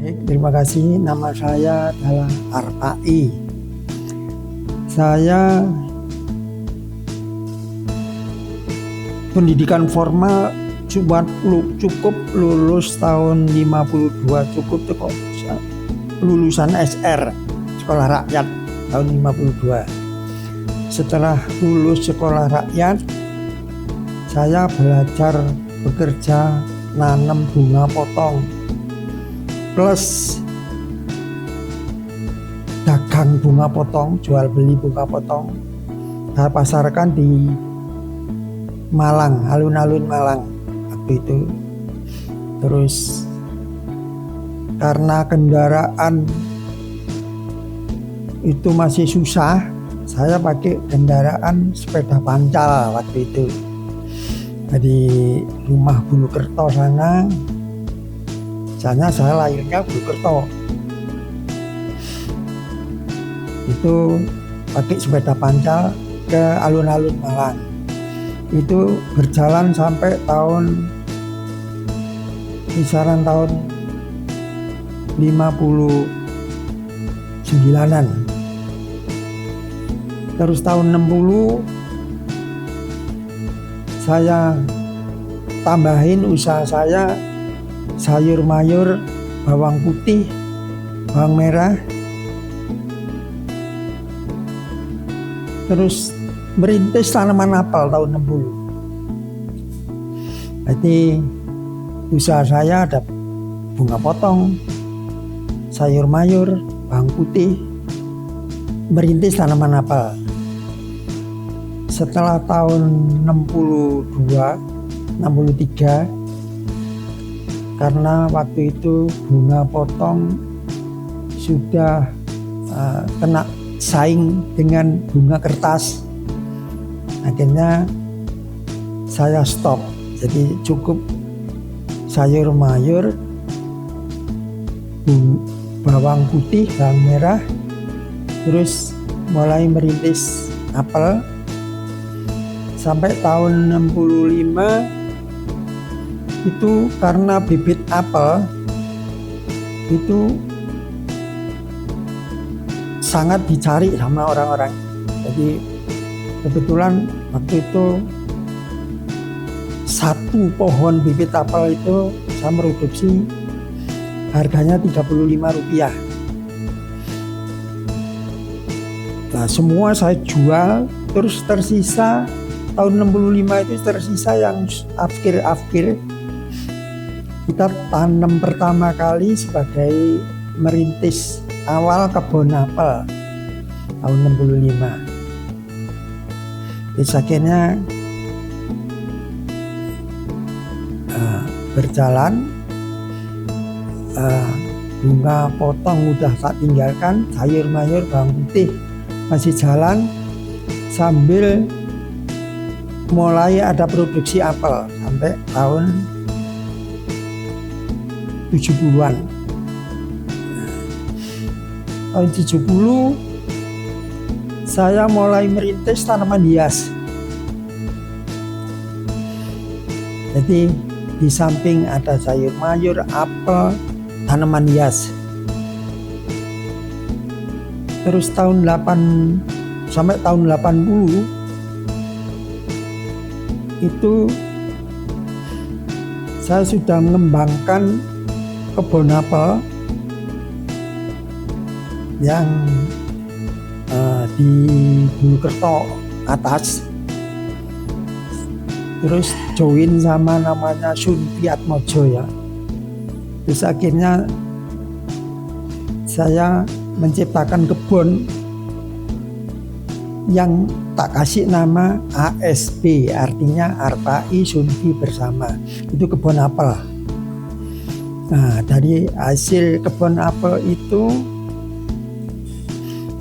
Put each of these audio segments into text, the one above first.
Baik, terima kasih. Nama saya adalah Arpai. Saya pendidikan formal cukup lulus tahun 52, cukup lulusan SR, Sekolah Rakyat tahun 52. Setelah lulus Sekolah Rakyat, saya belajar bekerja nanam bunga potong plus dagang bunga potong, jual beli bunga potong. Saya pasarkan di Malang, alun-alun Malang waktu itu. Terus karena kendaraan itu masih susah, saya pakai kendaraan sepeda pancal waktu itu. Di rumah Bulukerto sana. Misalnya saya lahirnya Bulukerto. Itu pakai sepeda pancal ke alun-alun Malang. Itu berjalan sampai kisaran tahun 59-an. Terus tahun 60 saya tambahin usaha saya sayur mayur, bawang putih, bawang merah. Terus merintis tanaman apel tahun 60. Berarti usaha saya ada bunga potong, sayur mayur, bawang putih, merintis tanaman apel. Setelah tahun 62, 63, karena waktu itu bunga potong sudah kena saing dengan bunga kertas, akhirnya saya stop. Jadi cukup sayur mayur, bawang putih, bawang merah, terus mulai merintis apel. Sampai tahun 65 itu karena bibit apel itu sangat dicari sama orang-orang. Jadi kebetulan waktu itu satu pohon bibit apel itu saya produksi harganya Rp35. Nah, semua saya jual, terus tersisa tahun 65 itu tersisa yang akhir-akhir kita tanam pertama kali sebagai merintis awal kebun apel tahun 65. Terus akhirnya berjalan, bunga potong udah tak tinggalkan, sayur mayur, bawang putih masih jalan, sambil mulai ada produksi apel sampai tahun 70-an. Tahun 70 saya mulai merintis tanaman hias. Jadi di samping ada sayur mayur, apel, tanaman hias. Terus tahun 8 sampai tahun 80 itu saya sudah mengembangkan kebun apel yang di Bulukerto atas, terus join sama namanya Sunfi Atmojo ya. Terus akhirnya saya menciptakan kebun yang tak kasih nama ASB, artinya Arpai Sunfi Bersama. Itu kebun apel. Nah, dari hasil kebun apel itu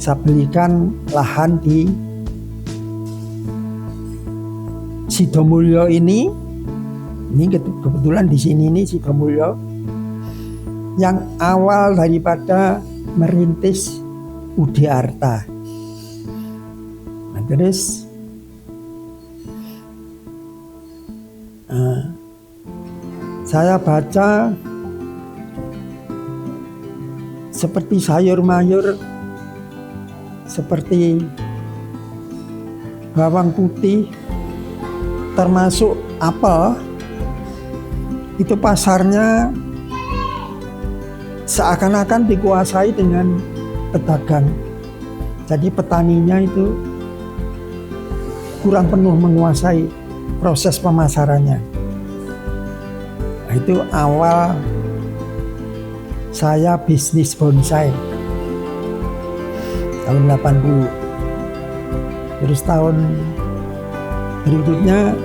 saya belikan lahan di Sidomulyo ini kebetulan di sini ini Sidomulyo, yang awal daripada merintis UD Arta. Nah, terus saya baca seperti sayur mayur, seperti bawang putih, termasuk apel, itu pasarnya seakan-akan dikuasai dengan pedagang. Jadi petaninya itu kurang penuh menguasai proses pemasarannya. Nah, itu awal saya bisnis bonsai tahun 80. Terus tahun berikutnya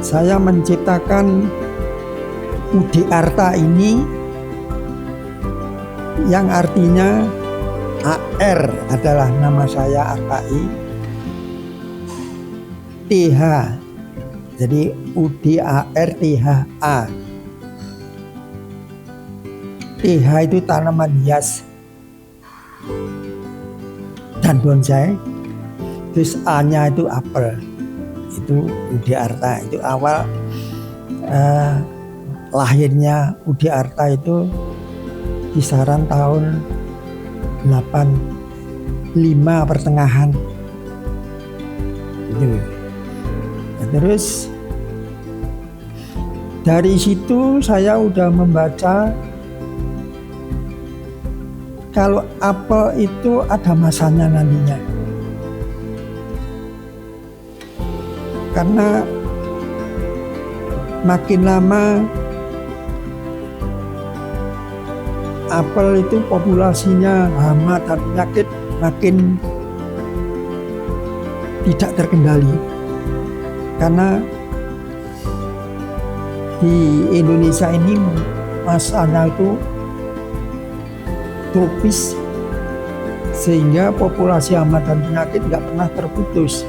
saya menciptakan Udi Arta ini, yang artinya AR adalah nama saya, Artai, TH, jadi Udi AR TH A. TH itu tanaman hias dan bonsai, terus A-nya itu apel, itu Udi Arta. Itu awal lahirnya Udi Arta itu kisaran tahun 85 pertengahan itu. Nah, terus dari situ saya udah membaca kalau apel itu ada masanya nantinya, karena makin lama apel itu populasinya, hama dan penyakit makin tidak terkendali. Karena di Indonesia ini masanya itu tropis, sehingga populasi hama dan penyakit nggak pernah terputus,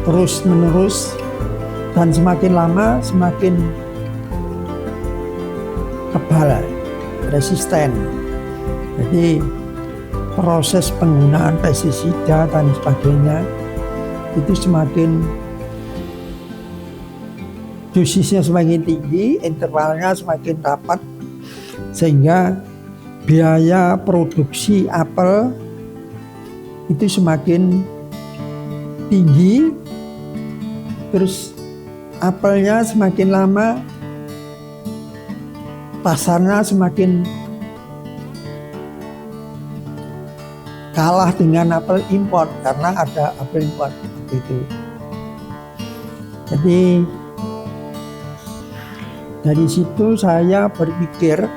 terus menerus, dan semakin lama semakin kebal, resisten. Jadi proses penggunaan pestisida dan sebagainya itu semakin, dosisnya semakin tinggi, intervalnya semakin rapat, sehingga biaya produksi apel itu semakin tinggi. Terus apelnya semakin lama pasarnya semakin kalah dengan apel impor, karena ada apel impor itu. Jadi dari situ saya berpikir,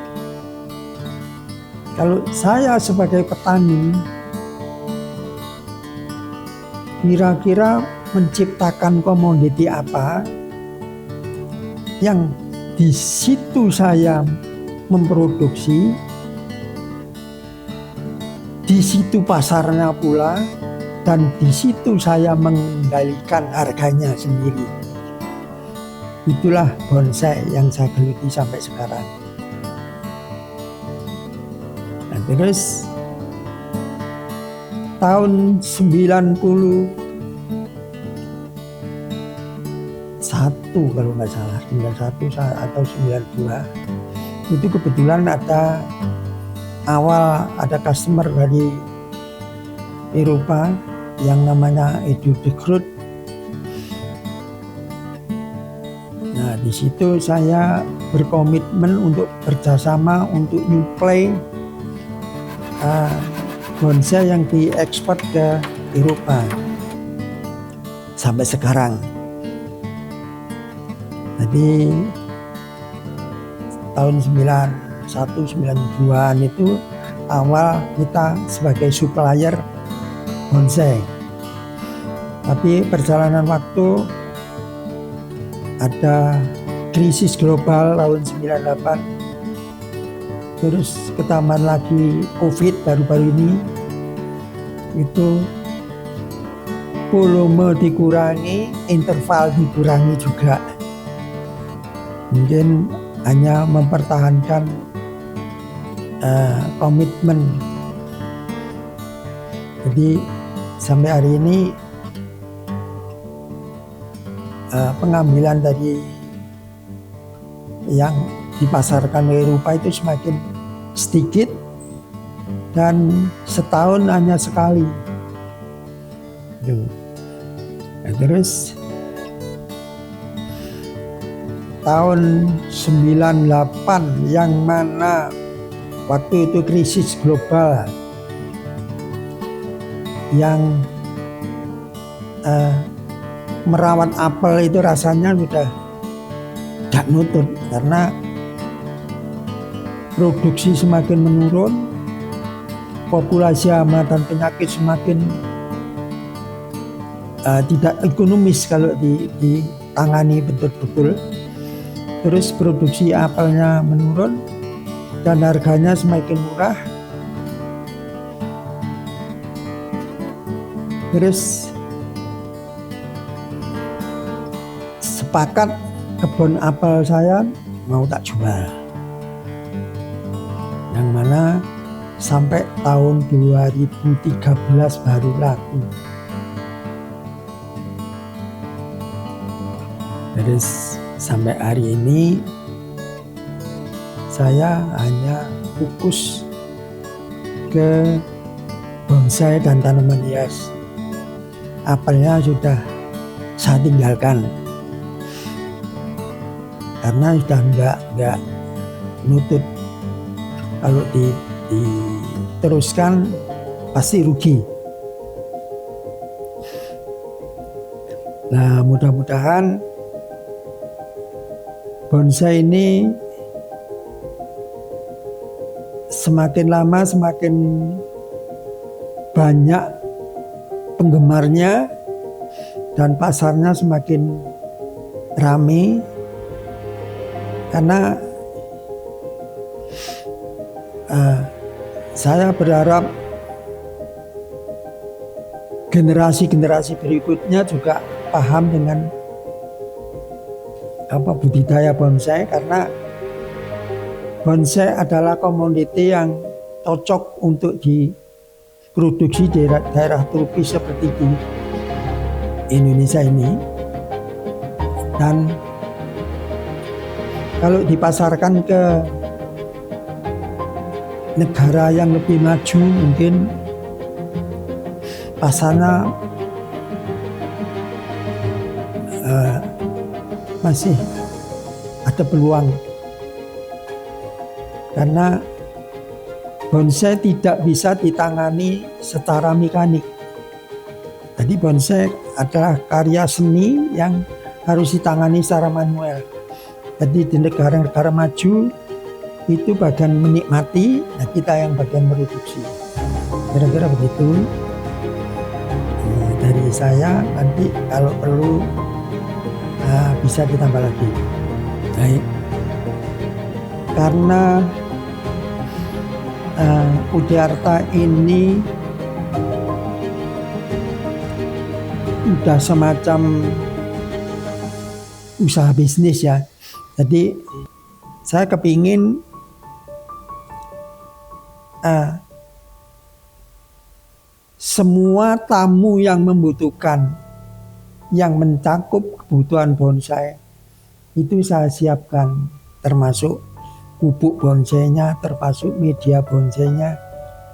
kalau saya sebagai petani kira-kira menciptakan komoditi apa yang di situ saya memproduksi, di situ pasarnya pula, dan di situ saya mengendalikan harganya sendiri. Itulah bonsai yang saya geluti sampai sekarang. Nah, terus tahun 91 kalau nggak salah, 91 atau 92, itu kebetulan ada customer dari Eropa yang namanya Edu de Groot. Nah, di situ saya berkomitmen untuk kerjasama untuk nyuplai bonsai yang diekspor ke Eropa sampai sekarang. Jadi tahun 91-92an itu awal kita sebagai supplier bonsai. Tapi perjalanan waktu ada krisis global tahun 98, terus ketambah lagi COVID baru-baru ini, itu volume dikurangi, interval dikurangi juga. Mungkin hanya mempertahankan komitmen. Jadi sampai hari ini pengambilan dari yang dipasarkan ke Eropa itu semakin sedikit dan setahun hanya sekali. Nah, terus tahun 98 yang mana waktu itu krisis global yang merawat apel itu rasanya sudah gak nutut karena produksi semakin menurun, populasi hama dan penyakit semakin tidak ekonomis kalau ditangani betul-betul. Terus produksi apelnya menurun dan harganya semakin murah. Terus sepakat kebun apel saya mau tak jual, yang mana sampai tahun 2013 baru laku. Terus sampai hari ini saya hanya fokus ke bonsai dan tanaman hias. Apelnya sudah saya tinggalkan karena sudah enggak nutut. Kalau diteruskan pasti rugi. Nah, mudah-mudahan bonsai ini semakin lama semakin banyak penggemarnya dan pasarnya semakin ramai, karena saya berharap generasi-generasi berikutnya juga paham dengan budidaya bonsai, karena bonsai adalah komoditi yang cocok untuk diproduksi di daerah tropis seperti di Indonesia ini. Dan kalau dipasarkan ke negara yang lebih maju, mungkin pasarnya masih ada peluang, karena bonsai tidak bisa ditangani secara mekanik. Jadi bonsai adalah karya seni yang harus ditangani secara manual. Jadi di negara-negara maju itu bagian menikmati, nah kita yang bagian produksi. Kira-kira begitu. Dari saya, nanti kalau perlu bisa ditambah lagi. Baik. Karena Udiarta ini udah semacam usaha bisnis ya. Jadi saya kepingin semua tamu yang membutuhkan, yang mencakup kebutuhan bonsai itu saya siapkan, termasuk pupuk bonsainya, termasuk media bonsainya,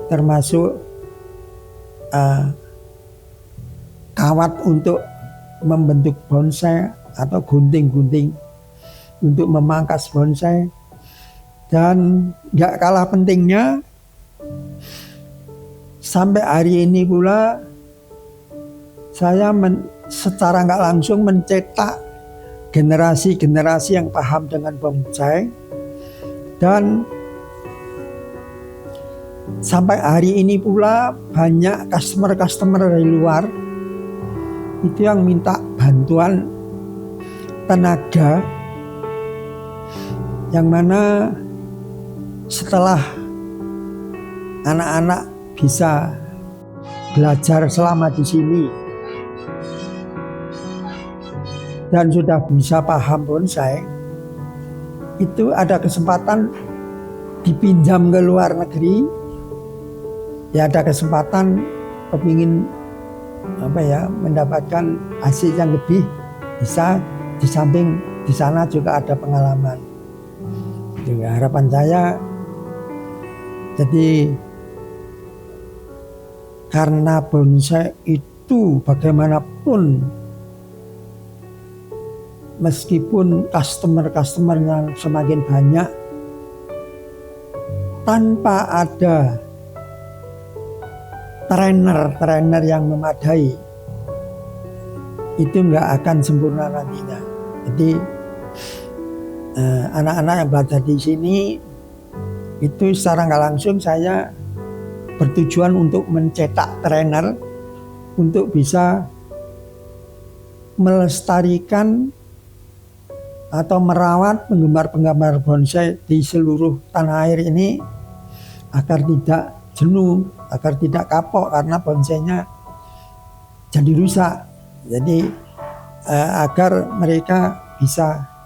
termasuk kawat untuk membentuk bonsai atau gunting-gunting untuk memangkas bonsai. Dan gak kalah pentingnya, sampai hari ini pula saya secara gak langsung mencetak generasi-generasi yang paham dengan bonsai. Dan sampai hari ini pula banyak customer dari luar itu yang minta bantuan tenaga, yang mana setelah anak-anak bisa belajar selama di sini dan sudah bisa paham bonsai, itu ada kesempatan dipinjam ke luar negeri. Ya, ada kesempatan kepingin mendapatkan hasil yang lebih, bisa di samping di sana juga ada pengalaman. Juga harapan saya, jadi karena bonsai itu bagaimanapun, meskipun customer yang semakin banyak, tanpa ada trainer yang memadai, itu nggak akan sempurna nantinya. Jadi anak-anak yang belajar di sini itu secara nggak langsung saya bertujuan untuk mencetak trainer untuk bisa melestarikan atau merawat penggemar-penggemar bonsai di seluruh tanah air ini agar tidak jenuh, agar tidak kapok karena bonsainya jadi rusak. Jadi agar mereka bisa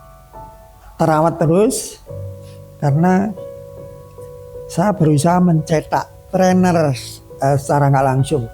terawat terus, karena saya berusaha mencetak trainer secara nggak langsung.